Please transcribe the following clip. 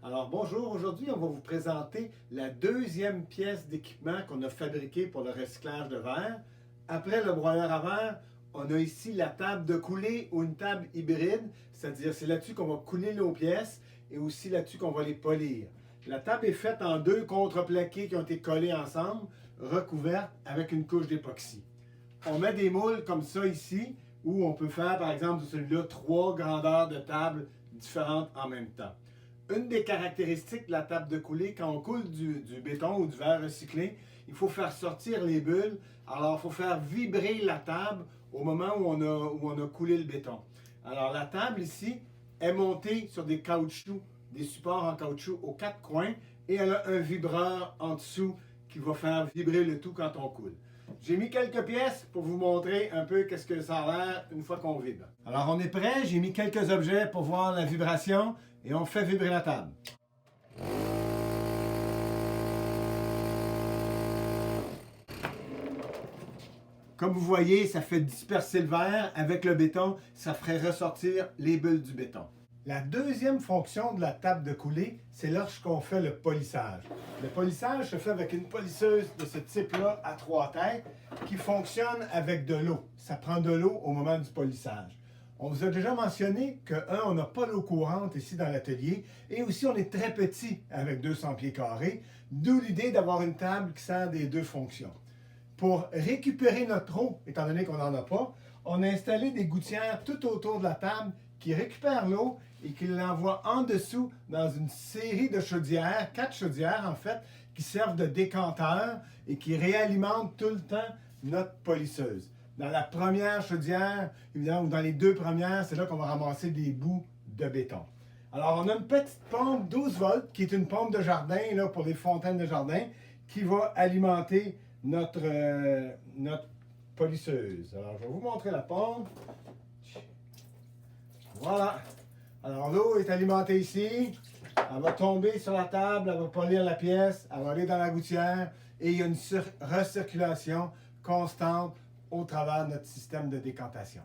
Alors bonjour, aujourd'hui on va vous présenter la deuxième pièce d'équipement qu'on a fabriquée pour le recyclage de verre. Après le broyeur à verre, on a ici la table de coulée ou une table hybride, c'est-à-dire c'est là-dessus qu'on va couler nos pièces et aussi là-dessus qu'on va les polir. La table est faite en deux contreplaqués qui ont été collés ensemble, recouvertes avec une couche d'époxy. On met des moules comme ça ici, où on peut faire par exemple de celui-là trois grandeurs de table différentes en même temps. Une des caractéristiques de la table de coulée, quand on coule du béton ou du verre recyclé, il faut faire sortir les bulles. Alors, il faut faire vibrer la table au moment où on a coulé le béton. Alors, la table ici est montée sur des caoutchoucs, des supports en caoutchouc aux quatre coins et elle a un vibreur en dessous qui va faire vibrer le tout quand on coule. J'ai mis quelques pièces pour vous montrer un peu qu'est-ce que ça a l'air une fois qu'on vibre. Alors on est prêt, j'ai mis quelques objets pour voir la vibration et on fait vibrer la table. Comme vous voyez, ça fait disperser le verre. Avec le béton, ça ferait ressortir les bulles du béton. La deuxième fonction de la table de coulée, c'est lorsqu'on fait le polissage. Le polissage se fait avec une polisseuse de ce type-là à trois têtes qui fonctionne avec de l'eau. Ça prend de l'eau au moment du polissage. On vous a déjà mentionné que, on n'a pas l'eau courante ici dans l'atelier et aussi on est très petit avec 200 pieds carrés, d'où l'idée d'avoir une table qui sert des deux fonctions. Pour récupérer notre eau, étant donné qu'on n'en a pas, on a installé des gouttières tout autour de la table qui récupèrent l'eau et qui l'envoient en dessous dans une série de chaudières, 4 chaudières en fait, qui servent de décanteurs et qui réalimentent tout le temps notre polisseuse. Dans la première chaudière, évidemment, ou dans les deux premières, c'est là qu'on va ramasser des bouts de béton. Alors, on a une petite pompe 12 volts, qui est une pompe de jardin là, pour les fontaines de jardin, qui va alimenter notre polisseuse. Alors, je vais vous montrer la pompe. Voilà. Alors, l'eau est alimentée ici. Elle va tomber sur la table, elle va polir la pièce, elle va aller dans la gouttière et il y a une recirculation constante au travers de notre système de décantation.